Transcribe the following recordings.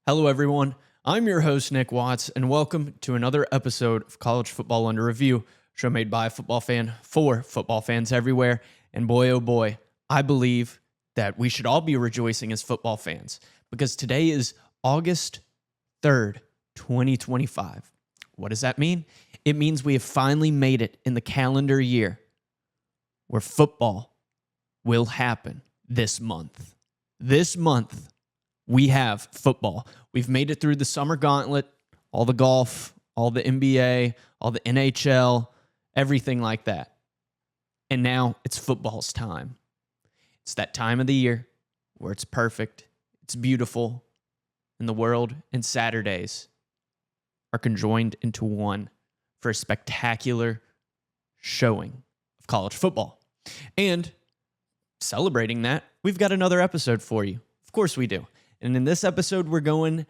Hello, everyone. I'm your host, Nick Watts, and welcome to another episode of College Football Under Review, show made by a football fan for football fans everywhere. And boy, oh boy, I believe that we should all be rejoicing as football fans because today is August 3rd, 2025. What does that mean? It means we have finally made it in the calendar year where football will happen this month. This month, we have football. We've made it through the summer gauntlet, all the golf, all the NBA, all the NHL, everything like that. And now it's football's time. It's that time of the year where it's perfect, it's beautiful, and the world and Saturdays are conjoined into one for a spectacular showing of college football. And celebrating that, we've got another episode for you. Of course we do. And in this episode, we're going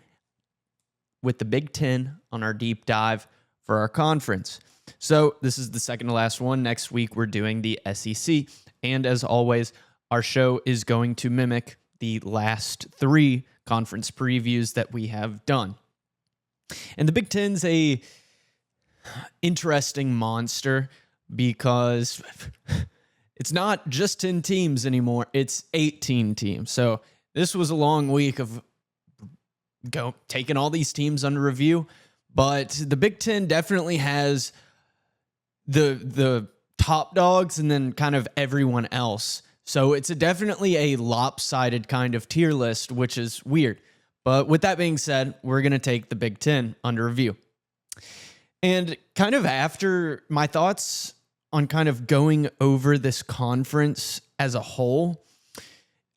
with the Big Ten on our deep dive for our conference. So this is the second to last one. Next week, we're doing the SEC. And as always, our show is going to mimic the last three conference previews that we have done. And the Big Ten's a interesting monster because it's not just 10 teams anymore. It's 18 teams. So this was a long week of taking all these teams under review, but the Big Ten definitely has the top dogs and then kind of everyone else. So it's definitely a lopsided kind of tier list, which is weird. But with that being said, we're going to take the Big Ten under review. And kind of after my thoughts on kind of going over this conference as a whole,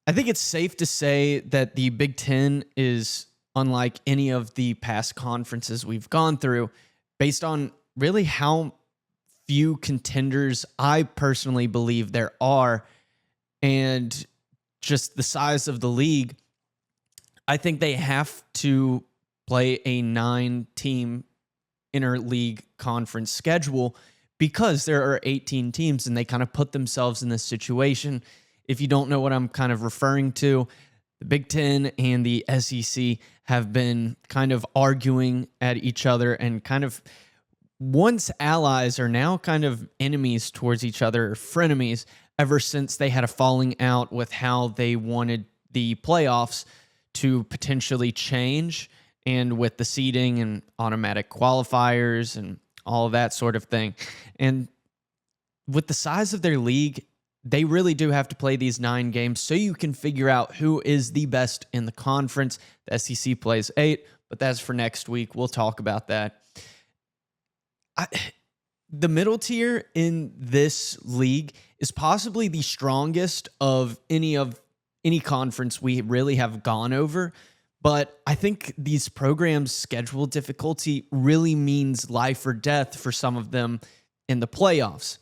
I think it's safe to say that the Big Ten is unlike any of the past conferences we've gone through based on really how few contenders I personally believe there are and just the size of the league. I think they have to play a 9-team interleague conference schedule because there are 18 teams and they kind of put themselves in this situation. If you don't know what I'm kind of referring to, the Big Ten and the SEC have been kind of arguing at each other and kind of once allies are now kind of enemies towards each other, or frenemies, ever since they had a falling out with how they wanted the playoffs to potentially change and with the seeding and automatic qualifiers and all of that sort of thing. And with the size of their league, they really do have to play these 9 games so you can figure out who is the best in the conference. The SEC plays 8, but that's for next week. We'll talk about that. The middle tier in this league is possibly the strongest of any conference we really have gone over. But I think these programs' schedule difficulty really means life or death for some of them in the playoffs.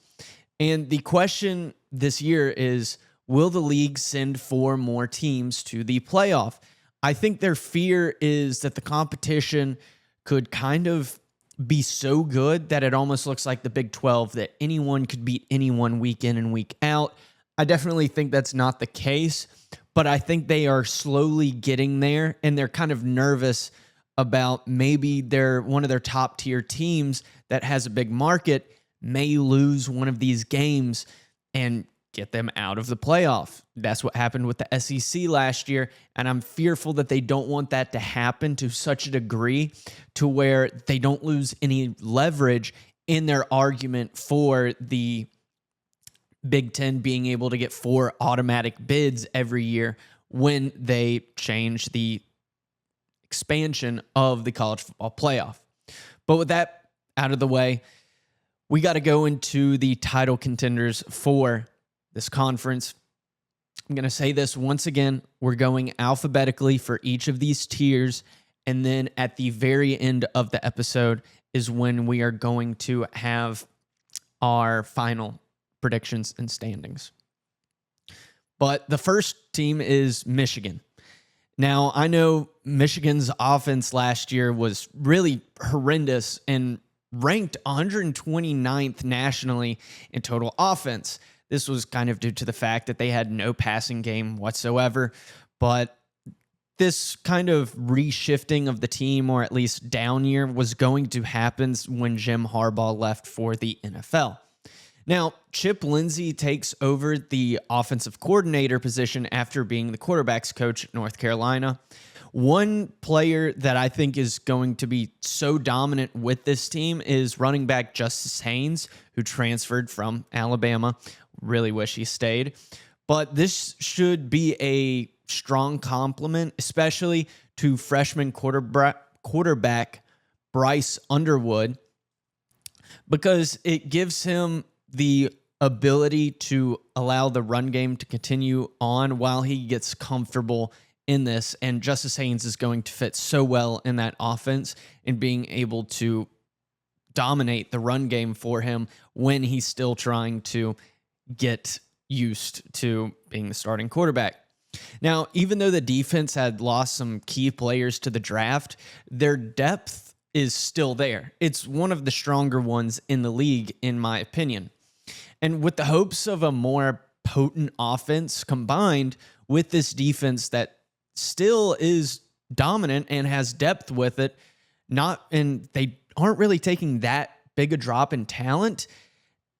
And the question this year is, will the league send 4 more teams to the playoff? I think their fear is that the competition could kind of be so good that it almost looks like the Big 12, that anyone could beat anyone week in and week out. I definitely think that's not the case, but I think they are slowly getting there, and they're kind of nervous about maybe one of their top tier teams that has a big market may lose one of these games and get them out of the playoff. That's what happened with the SEC last year, and I'm fearful that they don't want that to happen to such a degree to where they don't lose any leverage in their argument for the Big Ten being able to get 4 automatic bids every year when they change the expansion of the college football playoff. But with that out of the way, we got to go into the title contenders for this conference. I'm going to say this once again. We're going alphabetically for each of these tiers. And then at the very end of the episode is when we are going to have our final predictions and standings. But the first team is Michigan. Now, I know Michigan's offense last year was really horrendous and ranked 129th nationally in total offense. This was kind of due to the fact that they had no passing game whatsoever, but this kind of reshifting of the team, or at least down year, was going to happen when Jim Harbaugh left for the NFL. Now, Chip Lindsey takes over the offensive coordinator position after being the quarterback's coach at North Carolina. One player that I think is going to be so dominant with this team is running back Justice Haynes, who transferred from Alabama. Really wish he stayed. But this should be a strong compliment, especially to freshman quarterback Bryce Underwood, because it gives him the ability to allow the run game to continue on while he gets comfortable in this. And Justice Haynes is going to fit so well in that offense and being able to dominate the run game for him when he's still trying to get used to being the starting quarterback. Now, even though the defense had lost some key players to the draft, their depth is still there. It's one of the stronger ones in the league, in my opinion. And with the hopes of a more potent offense combined with this defense that still is dominant and has depth with it, and they aren't really taking that big a drop in talent,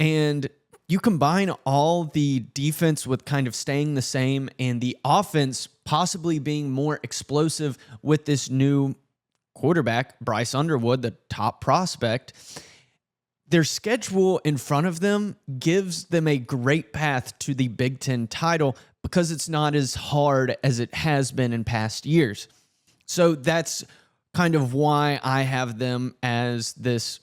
and you combine all the defense with kind of staying the same and the offense possibly being more explosive with this new quarterback, Bryce Underwood, the top prospect. Their schedule in front of them gives them a great path to the Big Ten title because it's not as hard as it has been in past years. So that's kind of why I have them as this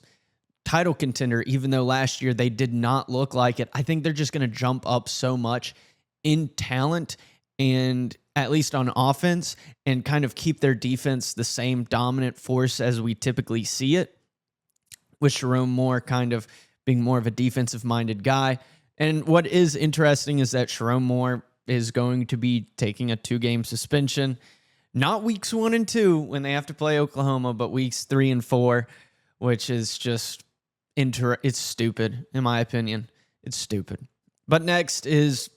title contender, even though last year they did not look like it. I think they're just going to jump up so much in talent and at least on offense and kind of keep their defense the same dominant force as we typically see it, with Sherrone Moore kind of being more of a defensive-minded guy. And what is interesting is that Sherrone Moore is going to be taking a 2-game suspension, not weeks 1 and 2 when they have to play Oklahoma, but weeks 3 and 4, which is just it's stupid, in my opinion. It's stupid. But next is,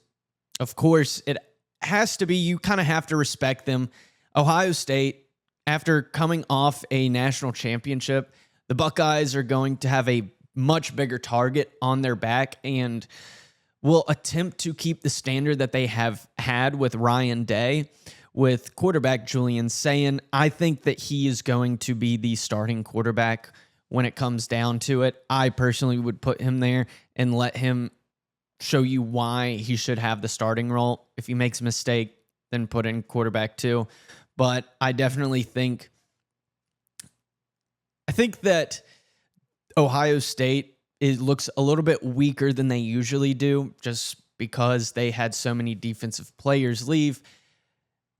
of course, it has to be, you kind of have to respect them. Ohio State, after coming off a national championship, the Buckeyes are going to have a much bigger target on their back and will attempt to keep the standard that they have had with Ryan Day. With quarterback Julian Sayin, I think that he is going to be the starting quarterback when it comes down to it. I personally would put him there and let him show you why he should have the starting role. If he makes a mistake, then put in quarterback 2. But I definitely think that Ohio State looks a little bit weaker than they usually do just because they had so many defensive players leave.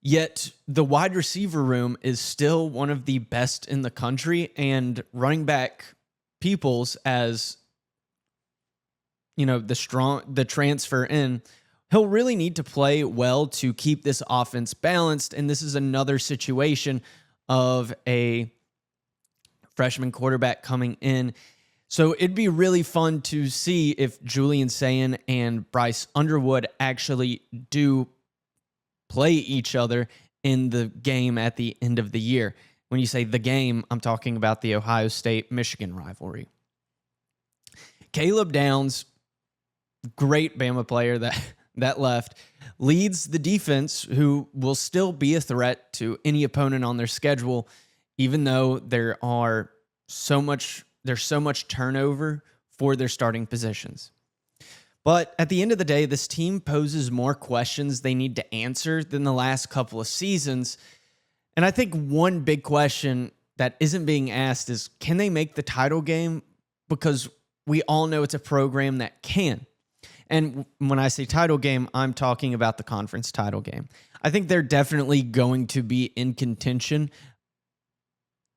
Yet the wide receiver room is still one of the best in the country, and running back Peoples, as you know, the transfer in, he'll really need to play well to keep this offense balanced. And this is another situation of a freshman quarterback coming in. So it'd be really fun to see if Julian Sayin and Bryce Underwood actually do play each other in the game at the end of the year. When you say the game, I'm talking about the Ohio State-Michigan rivalry. Caleb Downs, great Bama player that left, leads the defense, who will still be a threat to any opponent on their schedule, even though there's so much turnover for their starting positions. But at the end of the day, this team poses more questions they need to answer than the last couple of seasons. And I think one big question that isn't being asked is, can they make the title game? Because we all know it's a program that can. And when I say title game, I'm talking about the conference title game. I think they're definitely going to be in contention,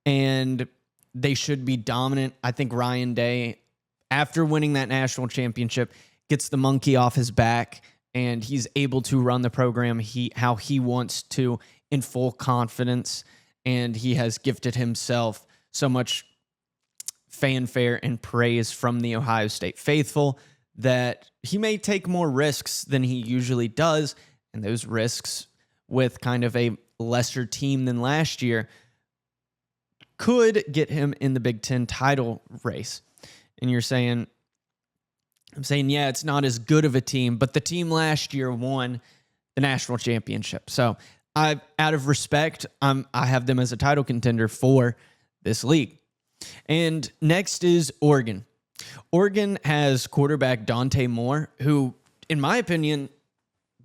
and they should be dominant. I think Ryan Day, after winning that national championship, gets the monkey off his back, and he's able to run the program how he wants to in full confidence, and he has gifted himself so much fanfare and praise from the Ohio State faithful that he may take more risks than he usually does, and those risks with kind of a lesser team than last year, could get him in the Big Ten title race. And I'm saying, yeah, it's not as good of a team, but the team last year won the national championship. So out of respect, I have them as a title contender for this league. And next is Oregon. Oregon has quarterback Dante Moore, who, in my opinion,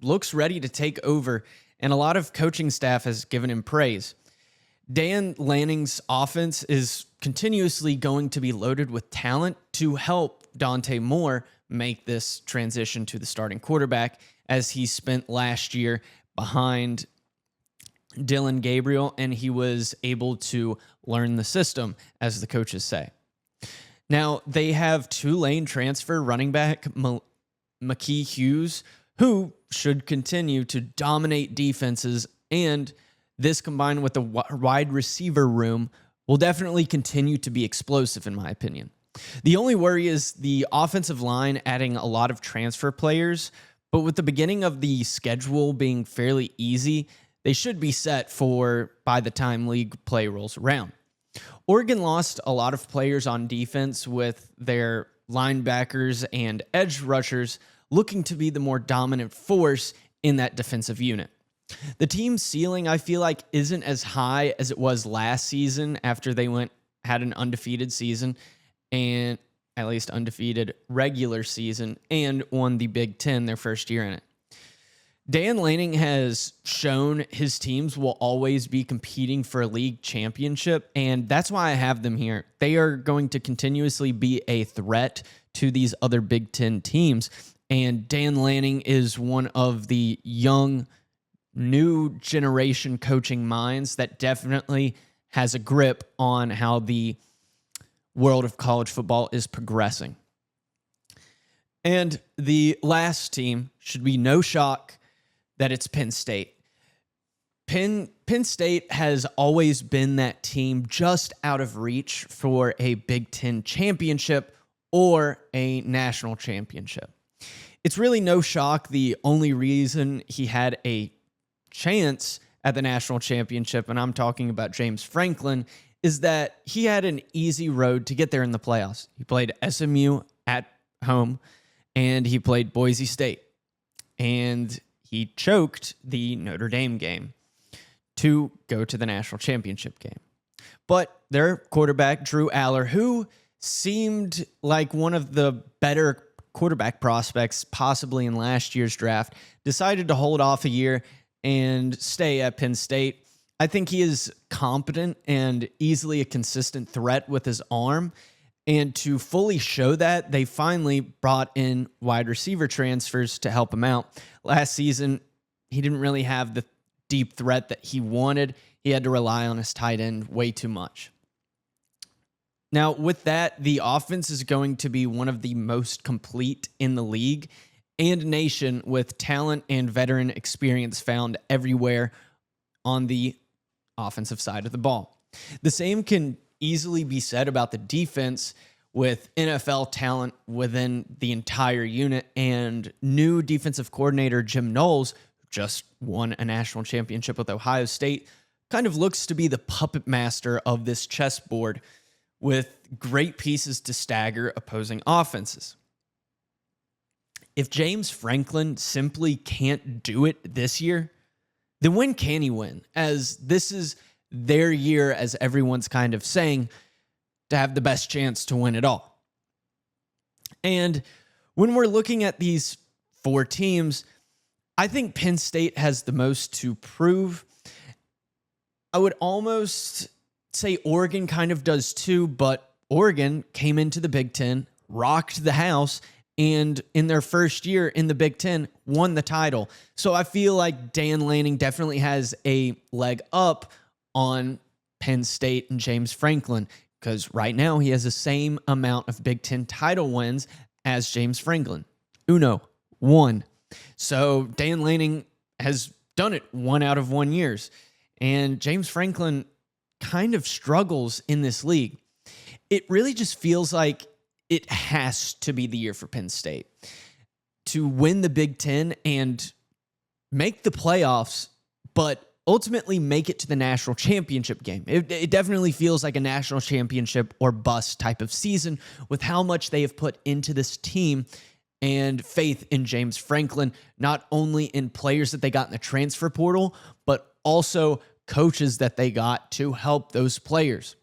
looks ready to take over, and a lot of coaching staff has given him praise. Dan Lanning's offense is continuously going to be loaded with talent to help Dante Moore make this transition to the starting quarterback, as he spent last year behind Dylan Gabriel, and he was able to learn the system, as the coaches say. Now, they have Tulane transfer running back McKee Hughes, who should continue to dominate defenses, and this combined with the wide receiver room will definitely continue to be explosive, in my opinion. The only worry is the offensive line adding a lot of transfer players, but with the beginning of the schedule being fairly easy, they should be set for by the time league play rolls around. Oregon lost a lot of players on defense, with their linebackers and edge rushers looking to be the more dominant force in that defensive unit. The team's ceiling, I feel like, isn't as high as it was last season after they had an undefeated season, and at least undefeated regular season, and won the Big Ten their first year in it. Dan Lanning has shown his teams will always be competing for a league championship, and that's why I have them here. They are going to continuously be a threat to these other Big Ten teams, and Dan Lanning is one of the young, new generation coaching minds that definitely has a grip on how the world of college football is progressing. And the last team should be no shock that it's Penn State. Penn State has always been that team just out of reach for a Big Ten championship or a national championship. It's really no shock. The only reason he had a chance at the national championship, and I'm talking about James Franklin, is that he had an easy road to get there in the playoffs. He played SMU at home, and he played Boise State. And he choked the Notre Dame game to go to the national championship game. But their quarterback, Drew Aller, who seemed like one of the better quarterback prospects possibly in last year's draft, decided to hold off a year and stay at Penn State. I think he is competent and easily a consistent threat with his arm. And to fully show that, they finally brought in wide receiver transfers to help him out. Last season, he didn't really have the deep threat that he wanted. He had to rely on his tight end way too much. Now, with that, the offense is going to be one of the most complete in the league and nation, with talent and veteran experience found everywhere on the offensive side of the ball. The same can easily be said about the defense, with NFL talent within the entire unit, and new defensive coordinator Jim Knowles, who just won a national championship with Ohio State, kind of looks to be the puppet master of this chessboard, with great pieces to stagger opposing offenses. If James Franklin simply can't do it this year, then when can he win? As this is their year, as everyone's kind of saying, to have the best chance to win it all. And when we're looking at these four teams, I think Penn State has the most to prove. I would almost say Oregon kind of does too, but Oregon came into the Big Ten, rocked the house, and in their first year in the Big Ten, won the title. So I feel like Dan Lanning definitely has a leg up on Penn State and James Franklin, because right now he has the same amount of Big Ten title wins as James Franklin. One. So Dan Lanning has done it 1 out of 1 years. And James Franklin kind of struggles in this league. It really just feels like it has to be the year for Penn State to win the Big Ten and make the playoffs, but ultimately make it to the national championship game. It definitely feels like a national championship or bust type of season with how much they have put into this team and faith in James Franklin, not only in players that they got in the transfer portal, but also coaches that they got to help those players.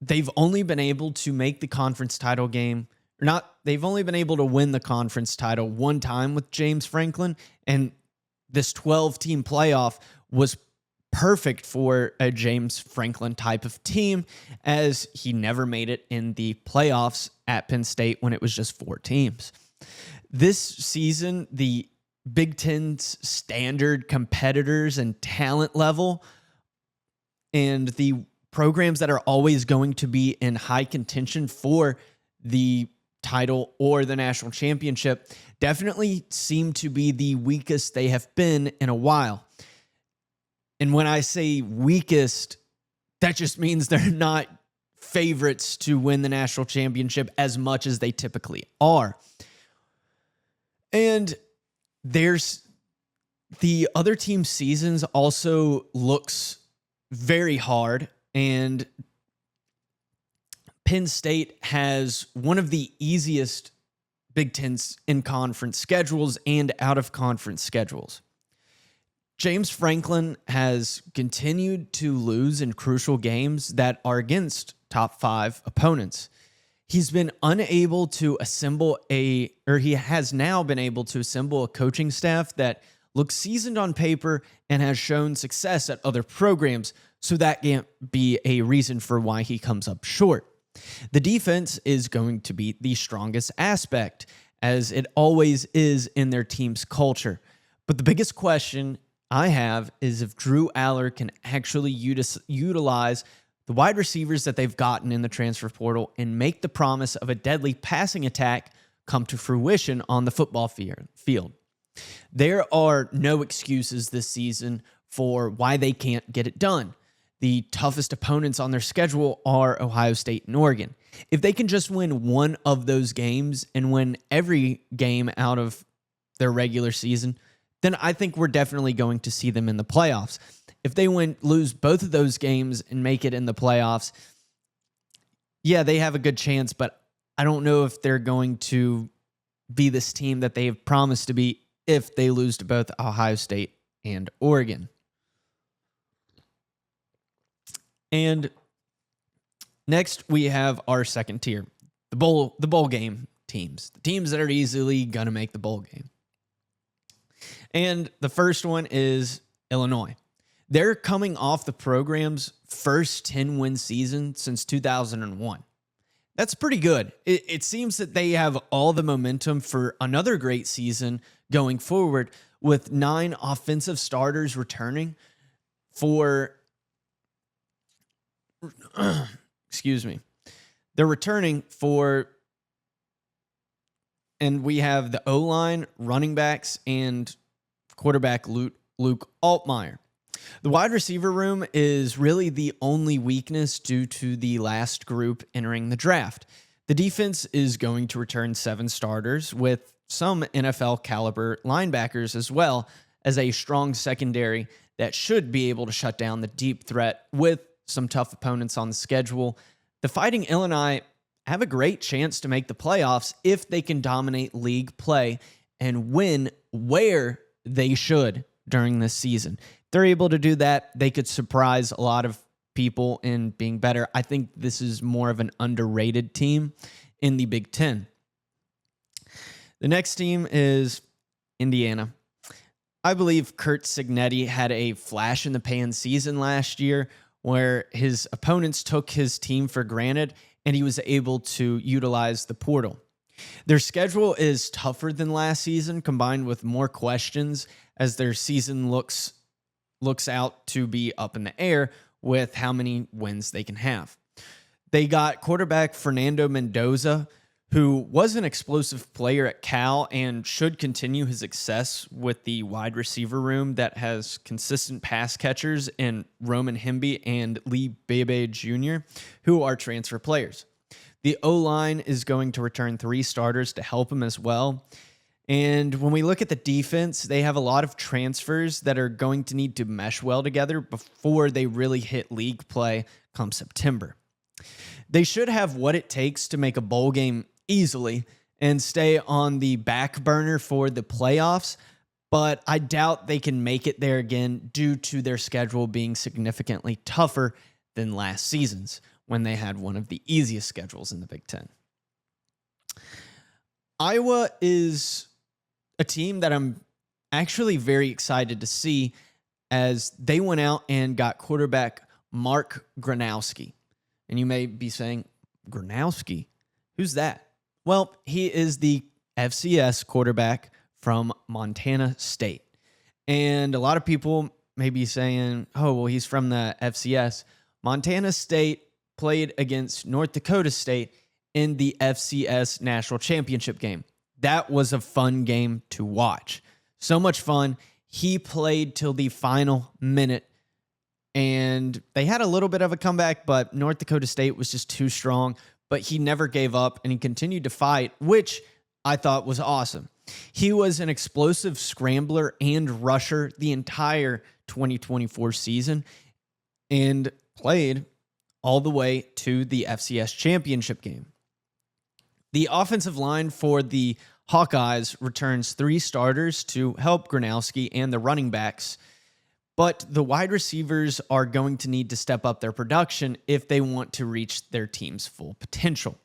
They've only been able to make the conference title game, they've only been able to win the conference title one time with James Franklin, and this 12-team playoff was perfect for a James Franklin type of team, as he never made it in the playoffs at Penn State when it was just 4 teams. This season, the Big Ten's standard competitors and talent level and the programs that are always going to be in high contention for the title or the national championship definitely seem to be the weakest they have been in a while. And when I say weakest, that just means they're not favorites to win the national championship as much as they typically are. And there's the other team's seasons also looks very hard, and Penn State has one of the easiest Big Ten's in-conference schedules and out-of-conference schedules. James Franklin has continued to lose in crucial games that are against top 5 opponents. He's been unable to he has now been able to assemble a coaching staff that looks seasoned on paper and has shown success at other programs, so that can't be a reason for why he comes up short. The defense is going to be the strongest aspect, as it always is in their team's culture. But the biggest question I have is if Drew Aller can actually utilize the wide receivers that they've gotten in the transfer portal and make the promise of a deadly passing attack come to fruition on the football field. There are no excuses this season for why they can't get it done. The toughest opponents on their schedule are Ohio State and Oregon. If they can just win one of those games and win every game out of their regular season, then I think we're definitely going to see them in the playoffs. If they lose both of those games and make it in the playoffs, yeah, they have a good chance, but I don't know if they're going to be this team that they have promised to be if they lose to both Ohio State and Oregon. And next, we have our second tier, the bowl game teams, the teams that are easily going to make the bowl game. And the first one is Illinois. They're coming off the program's first 10-win season since 2001. That's pretty good. It seems that they have all the momentum for another great season going forward, with 9 offensive starters returning for excuse me. They're returning for, and we have the O-line, running backs, and quarterback Luke Altmaier. The wide receiver room is really the only weakness due to the last group entering the draft. The defense is going to return 7 starters with some NFL caliber linebackers, as well as a strong secondary that should be able to shut down the deep threat with some tough opponents on the schedule. The Fighting Illini have a great chance to make the playoffs if they can dominate league play and win where they should during this season. If they're able to do that, they could surprise a lot of people in being better. I think this is more of an underrated team in the Big Ten. The next team is Indiana. I believe Curt Cignetti had a flash in the pan season last year where his opponents took his team for granted and he was able to utilize the portal. Their schedule is tougher than last season, combined with more questions as their season looks out to be up in the air with how many wins they can have. They got quarterback Fernando Mendoza, who was an explosive player at Cal and should continue his success with the wide receiver room that has consistent pass catchers in Roman Hemby and Lee Bebe Jr., who are transfer players. The O-line is going to return 3 starters to help him as well. And when we look at the defense, they have a lot of transfers that are going to need to mesh well together before they really hit league play come September. They should have what it takes to make a bowl game easily and stay on the back burner for the playoffs, but I doubt they can make it there again due to their schedule being significantly tougher than last season's when they had one of the easiest schedules in the Big Ten. Iowa is a team that I'm actually very excited to see as they went out and got quarterback Mark Gronowski. And you may be saying, Gronowski? Who's that? Well, he is the FCS quarterback from Montana State. And a lot of people may be saying, oh, well, he's from the FCS. Montana State played against North Dakota State in the FCS National Championship game. That was a fun game to watch. So much fun. He played till the final minute, and they had a little bit of a comeback, but North Dakota State was just too strong. But he never gave up, and he continued to fight, which I thought was awesome. He was an explosive scrambler and rusher the entire 2024 season and played all the way to the FCS championship game. The offensive line for the Hawkeyes returns 3 starters to help Gronowski and the running backs, but the wide receivers are going to need to step up their production if they want to reach their team's full potential.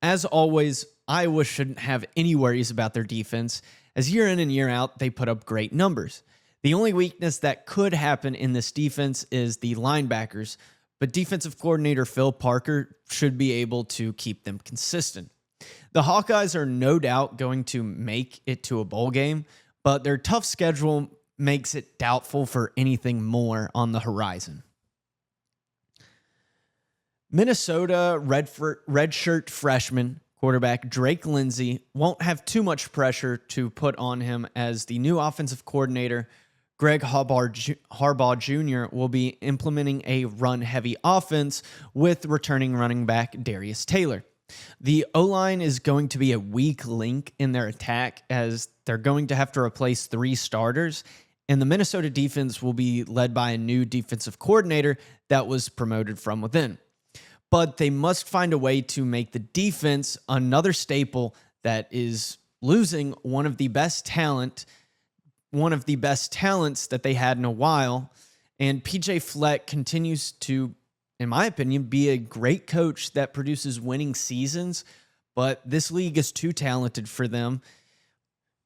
As always, Iowa shouldn't have any worries about their defense, as year in and year out, they put up great numbers. The only weakness that could happen in this defense is the linebackers, but defensive coordinator Phil Parker should be able to keep them consistent. The Hawkeyes are no doubt going to make it to a bowl game, but their tough schedule makes it doubtful for anything more on the horizon. Minnesota redshirt freshman quarterback Drake Lindsey won't have too much pressure to put on him as the new offensive coordinator Greg Harbaugh Jr. will be implementing a run-heavy offense with returning running back Darius Taylor. The O-line is going to be a weak link in their attack as they're going to have to replace 3 starters, and the Minnesota defense will be led by a new defensive coordinator that was promoted from within. But they must find a way to make the defense another staple that is losing one of the best talents that they had in a while. And PJ Fleck continues to, in my opinion, be a great coach that produces winning seasons, but this league is too talented for them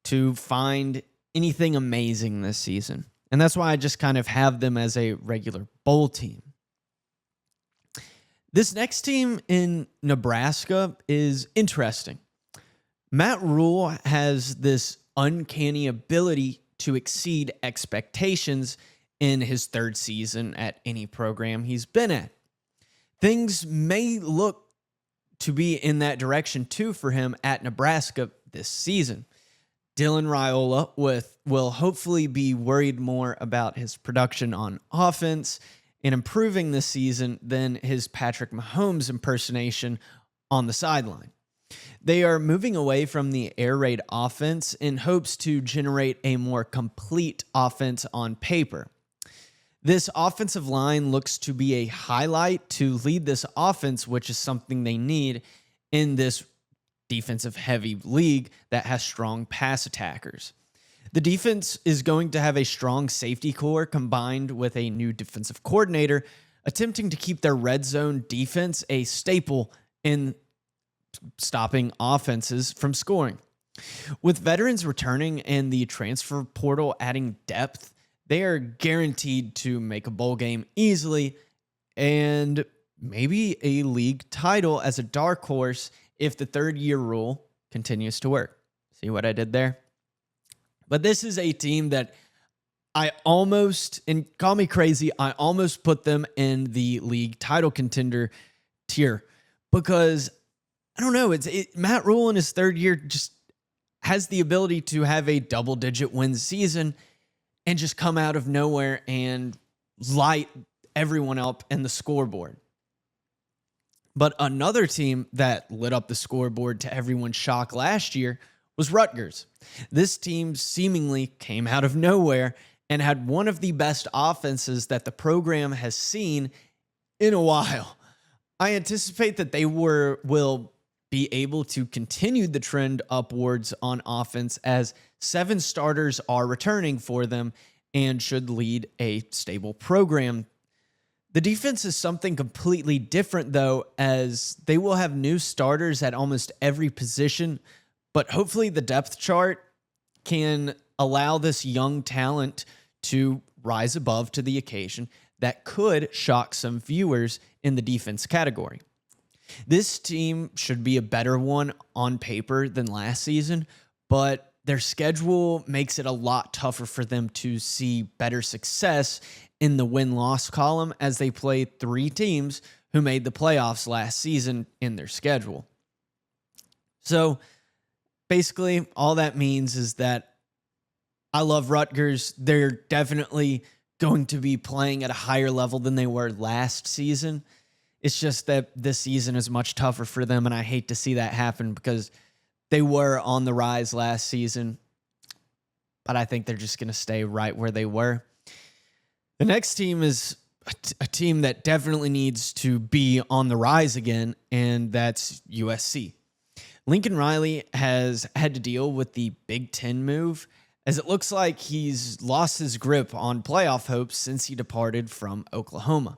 to find anything amazing this season. And that's why I just kind of have them as a regular bowl team. This next team in Nebraska is interesting. Matt Rule has this uncanny ability to exceed expectations in his 3rd season at any program he's been at. Things may look to be in that direction too for him at Nebraska this season. Dylan Raiola will hopefully be worried more about his production on offense and improving this season than his Patrick Mahomes impersonation on the sideline. They are moving away from the air raid offense in hopes to generate a more complete offense on paper. This offensive line looks to be a highlight to lead this offense, which is something they need in this defensive-heavy league that has strong pass attackers. The defense is going to have a strong safety core combined with a new defensive coordinator, attempting to keep their red zone defense a staple in stopping offenses from scoring. With veterans returning and the transfer portal adding depth, they are guaranteed to make a bowl game easily and maybe a league title as a dark horse if the 3rd-year rule continues to work. See what I did there? But this is a team that I almost, and call me crazy, I almost put them in the league title contender tier because, I don't know, Matt Rule in his 3rd year just has the ability to have a double-digit win season and just come out of nowhere and light everyone up in the scoreboard. But another team that lit up the scoreboard to everyone's shock last year was Rutgers. This team seemingly came out of nowhere and had one of the best offenses that the program has seen in a while. I anticipate that they will be able to continue the trend upwards on offense as 7 starters are returning for them and should lead a stable program. The defense is something completely different, though, as they will have new starters at almost every position, but hopefully the depth chart can allow this young talent to rise above to the occasion that could shock some viewers in the defense category. This team should be a better one on paper than last season, but their schedule makes it a lot tougher for them to see better success in the win-loss column as they play 3 teams who made the playoffs last season in their schedule. So basically, all that means is that I love Rutgers. They're definitely going to be playing at a higher level than they were last season. It's just that this season is much tougher for them, and I hate to see that happen because they were on the rise last season, but I think they're just going to stay right where they were. The next team is a team that definitely needs to be on the rise again, and that's USC. Lincoln Riley has had to deal with the Big Ten move, as it looks like he's lost his grip on playoff hopes since he departed from Oklahoma.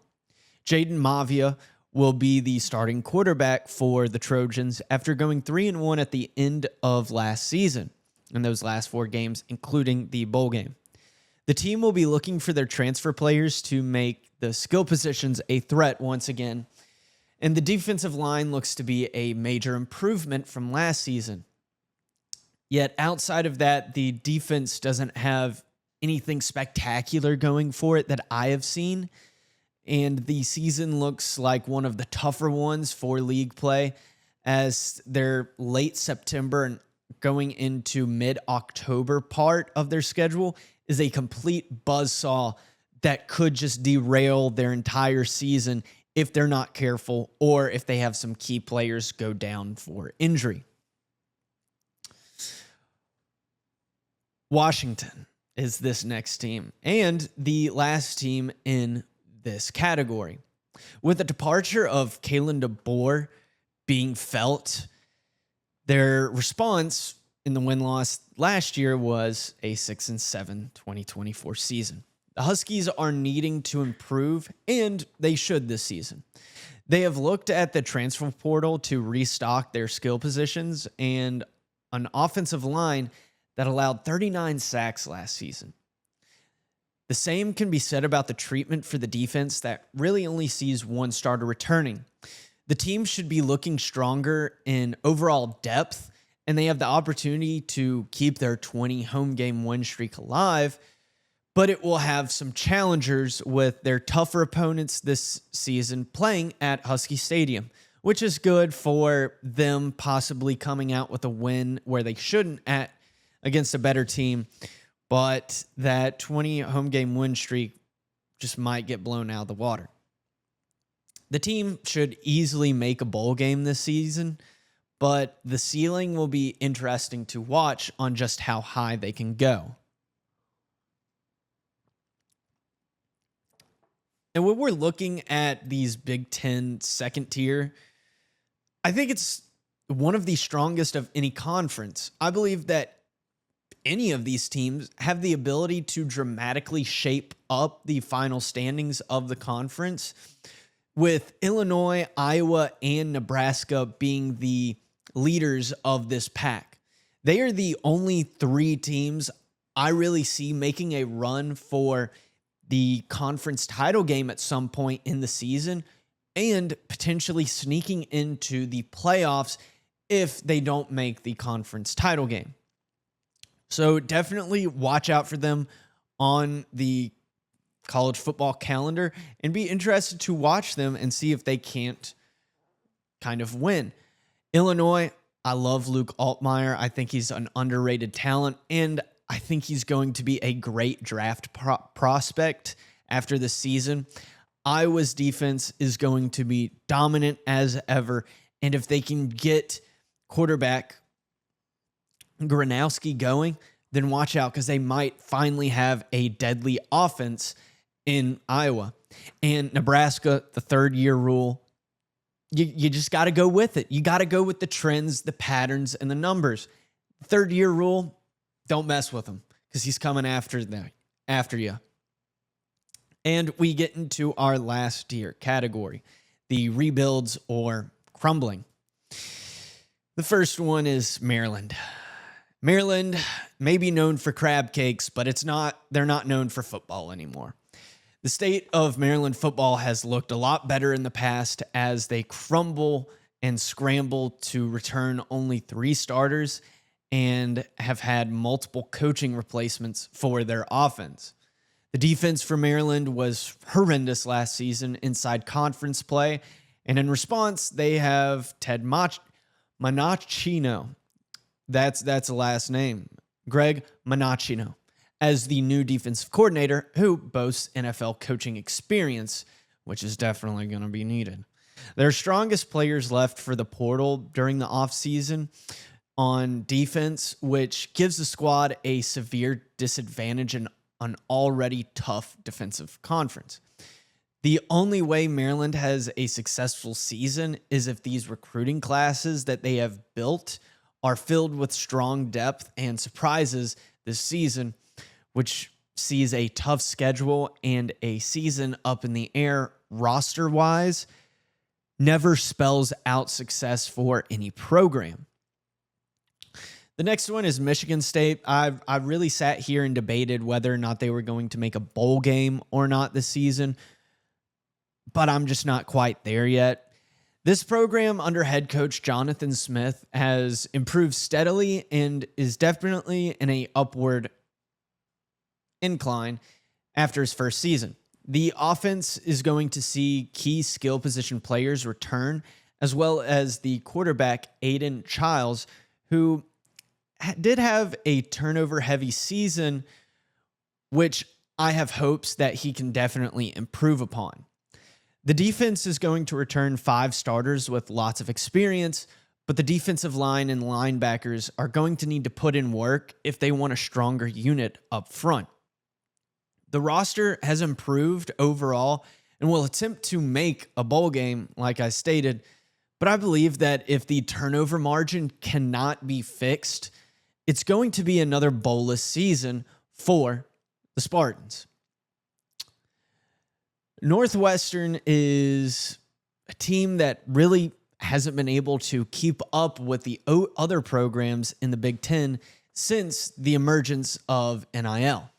Jaden Mavia will be the starting quarterback for the Trojans after going 3-1 at the end of last season in those last 4 games, including the bowl game. The team will be looking for their transfer players to make the skill positions a threat once again, and the defensive line looks to be a major improvement from last season. Yet outside of that, the defense doesn't have anything spectacular going for it that I have seen, and the season looks like one of the tougher ones for league play as their late September and going into mid-October part of their schedule is a complete buzzsaw that could just derail their entire season if they're not careful or if they have some key players go down for injury. Washington is this next team and the last team in this category. With the departure of Kalen DeBoer being felt, their response in the win-loss last year was a 6-7 2024 season. The Huskies are needing to improve, and they should this season. They have looked at the transfer portal to restock their skill positions and an offensive line that allowed 39 sacks last season. The same can be said about the treatment for the defense that really only sees 1 starter returning. The team should be looking stronger in overall depth, and they have the opportunity to keep their 20 home game win streak alive, but it will have some challengers with their tougher opponents this season playing at Husky Stadium, which is good for them possibly coming out with a win where they shouldn't against a better team, but that 20 home game win streak just might get blown out of the water. The team should easily make a bowl game this season, but the ceiling will be interesting to watch on just how high they can go. And when we're looking at these Big Ten second tier, I think it's one of the strongest of any conference. I believe that any of these teams have the ability to dramatically shape up the final standings of the conference, with Illinois, Iowa, and Nebraska being the leaders of this pack. They are the only 3 teams I really see making a run for the conference title game at some point in the season and potentially sneaking into the playoffs if they don't make the conference title game. So definitely watch out for them on the college football calendar and be interested to watch them and see if they can't kind of win. Illinois, I love Luke Altmaier. I think he's an underrated talent, and I think he's going to be a great draft prospect after the season. Iowa's defense is going to be dominant as ever, and if they can get quarterback Gronowski going, then watch out because they might finally have a deadly offense in Iowa. And Nebraska, the third-year rule, you just got to go with it. You got to go with the trends, the patterns, and the numbers. Third-year rule, don't mess with him because he's coming after you. And we get into our last tier category, the rebuilds or crumbling. The first one is Maryland. Maryland may be known for crab cakes, but they're not known for football anymore. The state of Maryland football has looked a lot better in the past as they crumble and scramble to return only 3 starters and have had multiple coaching replacements for their offense. The defense for Maryland was horrendous last season inside conference play, and in response, they have Ted Monachino. That's the last name. Greg Monachino as the new defensive coordinator who boasts NFL coaching experience, which is definitely going to be needed. Their strongest players left for the portal during the offseason on defense, which gives the squad a severe disadvantage in an already tough defensive conference. The only way Maryland has a successful season is if these recruiting classes that they have built are filled with strong depth and surprises this season, which sees a tough schedule and a season up in the air roster-wise, never spells out success for any program. The next one is Michigan State. I really sat here and debated whether or not they were going to make a bowl game or not this season, but I'm just not quite there yet. This program under head coach Jonathan Smith has improved steadily and is definitely in an upward incline after his first season. The offense is going to see key skill position players return, as well as the quarterback Aiden Childs, who did have a turnover-heavy season, which I have hopes that he can definitely improve upon. The defense is going to return 5 starters with lots of experience, but the defensive line and linebackers are going to need to put in work if they want a stronger unit up front. The roster has improved overall and will attempt to make a bowl game, like I stated, but I believe that if the turnover margin cannot be fixed, it's going to be another bowlless season for the Spartans. Northwestern is a team that really hasn't been able to keep up with the other programs in the Big Ten since the emergence of NIL.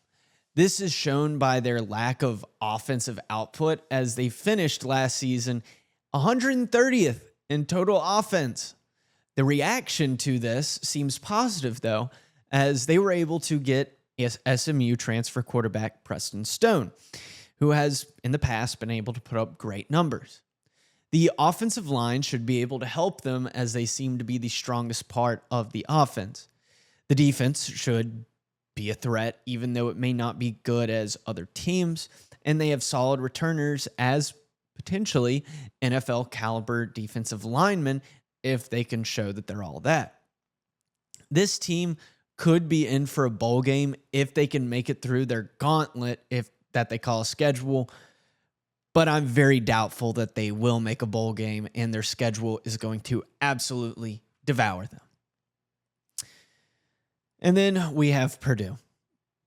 This is shown by their lack of offensive output as they finished last season 130th in total offense. The reaction to this seems positive, though, as they were able to get SMU transfer quarterback Preston Stone, who has in the past been able to put up great numbers. The offensive line should be able to help them as they seem to be the strongest part of the offense. The defense should be a threat, even though it may not be good as other teams, and they have solid returners as potentially NFL caliber defensive linemen if they can show that they're all that. This team could be in for a bowl game if they can make it through their gauntlet that they call a schedule, but I'm very doubtful that they will make a bowl game and their schedule is going to absolutely devour them. And then we have Purdue.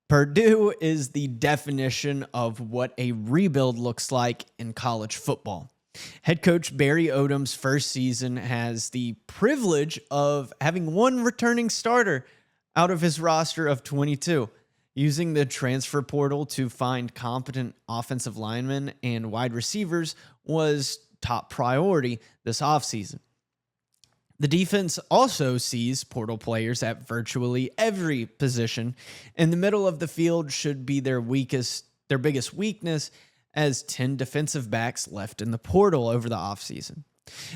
Purdue is the definition of what a rebuild looks like in college football. Head coach Barry Odom's first season has the privilege of having 1 returning starter out of his roster of 22. Using the transfer portal to find competent offensive linemen and wide receivers was top priority this offseason. The defense also sees portal players at virtually every position, and the middle of the field should be their biggest weakness, as 10 defensive backs left in the portal over the offseason.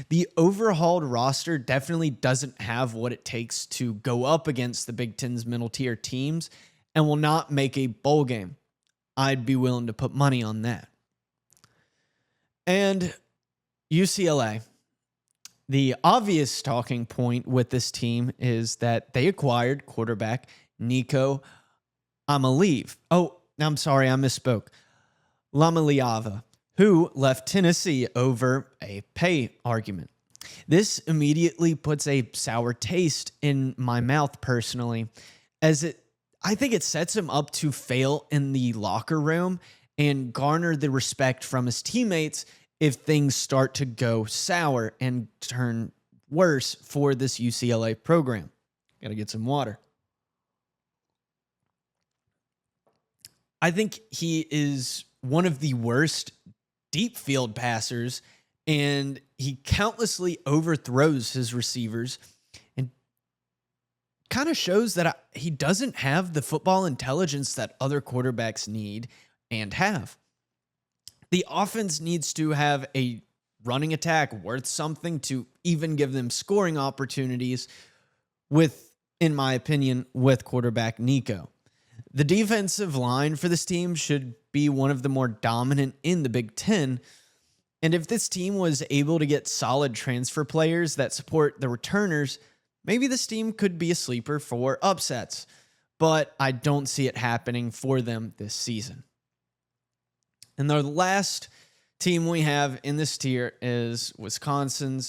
The overhauled roster definitely doesn't have what it takes to go up against the Big Ten's middle tier teams and will not make a bowl game. I'd be willing to put money on that. And UCLA. The obvious talking point with this team is that they acquired quarterback Nico Amalieve. Oh, I'm sorry, I misspoke. Lamaliava, who left Tennessee over a pay argument. This immediately puts a sour taste in my mouth personally, as I think it sets him up to fail in the locker room and garner the respect from his teammates if things start to go sour and turn worse for this UCLA program. Got to get some water. I think he is one of the worst deep field passers, and he countlessly overthrows his receivers and kind of shows that he doesn't have the football intelligence that other quarterbacks need and have. The offense needs to have a running attack worth something to even give them scoring opportunities with, in my opinion, with quarterback Nico. The defensive line for this team should be one of the more dominant in the Big Ten. And if this team was able to get solid transfer players that support the returners, maybe this team could be a sleeper for upsets. But I don't see it happening for them this season. And the last team we have in this tier is Wisconsin.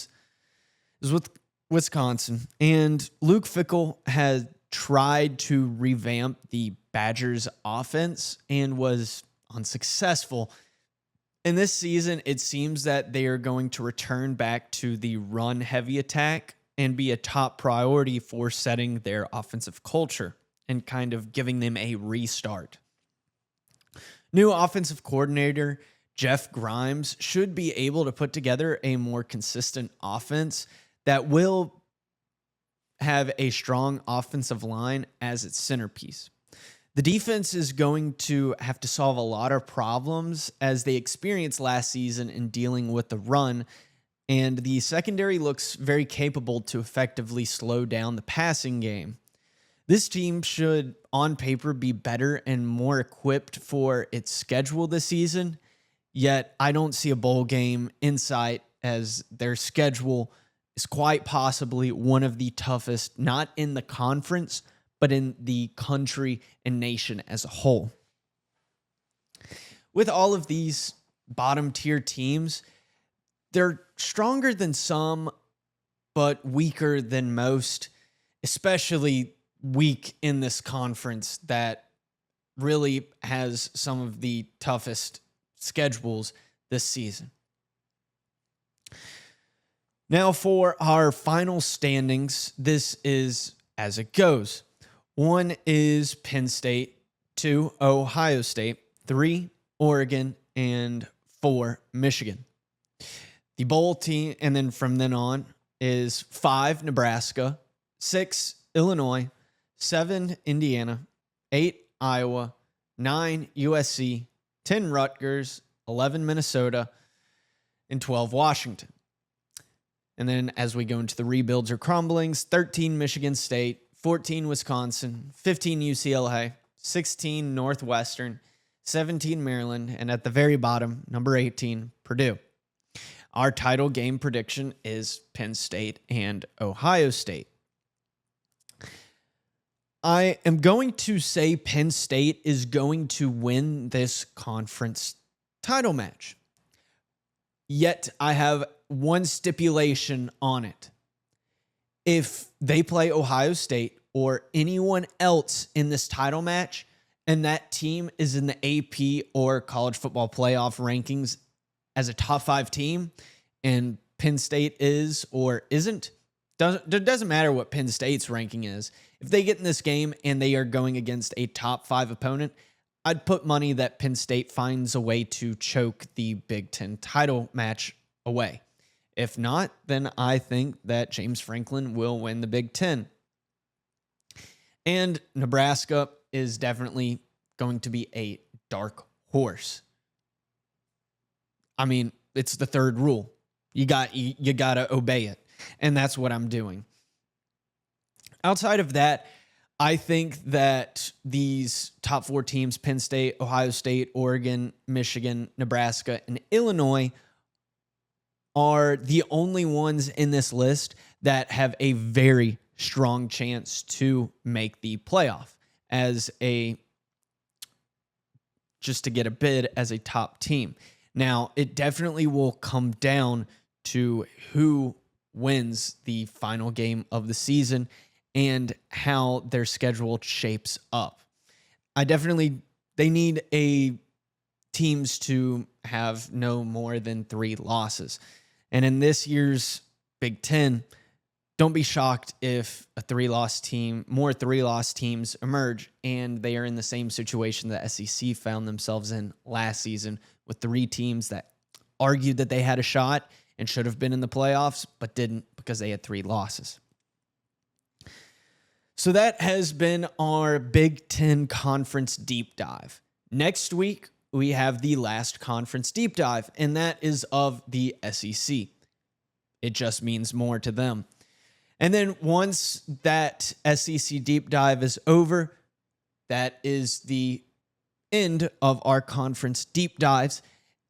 And Luke Fickell has tried to revamp the Badgers offense and was unsuccessful. In this season, it seems that they are going to return back to the run-heavy attack and be a top priority for setting their offensive culture and kind of giving them a restart. New offensive coordinator Jeff Grimes should be able to put together a more consistent offense that will have a strong offensive line as its centerpiece. The defense is going to have to solve a lot of problems as they experienced last season in dealing with the run, and the secondary looks very capable to effectively slow down the passing game. This team should, on paper, be better and more equipped for its schedule this season, yet I don't see a bowl game in sight as their schedule is quite possibly one of the toughest, not in the conference, but in the country and nation as a whole. With all of these bottom tier teams, they're stronger than some, but weaker than most, especially weak in this conference that really has some of the toughest schedules this season. Now for our final standings, this is as it goes. 1 is Penn State, 2 Ohio State, 3 Oregon, and 4 Michigan. The bowl team, and then from then on, is 5 Nebraska, 6 Illinois, 7 Indiana, 8 Iowa, 9 USC, 10 Rutgers, 11 Minnesota, and 12 Washington. And then as we go into the rebuilds or crumblings, 13 Michigan State, 14 Wisconsin, 15 UCLA, 16 Northwestern, 17 Maryland, and at the very bottom, number 18, Purdue. Our title game prediction is Penn State and Ohio State. I am going to say Penn State is going to win this conference title match. Yet I have one stipulation on it. If they play Ohio State or anyone else in this title match, and that team is in the AP or college football playoff rankings as a top 5 team, and Penn State is or isn't, it doesn't matter what Penn State's ranking is. If they get in this game and they are going against a top 5 opponent, I'd put money that Penn State finds a way to choke the Big Ten title match away. If not, then I think that James Franklin will win the Big Ten. And Nebraska is definitely going to be a dark horse. I mean, it's the third rule. You got to obey it. And that's what I'm doing. Outside of that, I think that these top 4 teams, Penn State, Ohio State, Oregon, Michigan, Nebraska, and Illinois, are the only ones in this list that have a very strong chance to make the playoff as a just to get a bid as a top team. Now, it definitely will come down to who wins the final game of the season and how their schedule shapes up. They need teams to have no more than 3 losses. And in this year's Big Ten, don't be shocked if more 3-loss teams emerge and they are in the same situation the SEC found themselves in last season with 3 teams that argued that they had a shot and should have been in the playoffs, but didn't because they had 3 losses. So that has been our Big Ten Conference Deep Dive. Next week, we have the last conference deep dive, and that is of the SEC. It just means more to them. And then once that SEC deep dive is over, that is the end of our conference deep dives.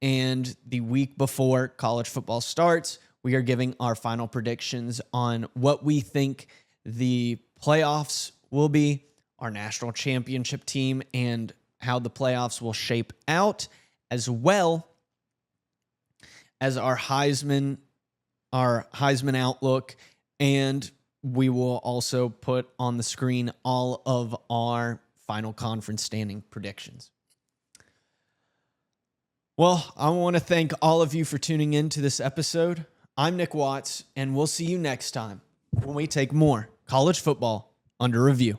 And the week before college football starts, we are giving our final predictions on what we think the playoffs will be, our national championship team, and how the playoffs will shape out, as well as our Heisman outlook. And we will also put on the screen all of our final conference standing predictions. Well, I want to thank all of you for tuning in to this episode. I'm Nick Watts, and we'll see you next time when we take more college football under review.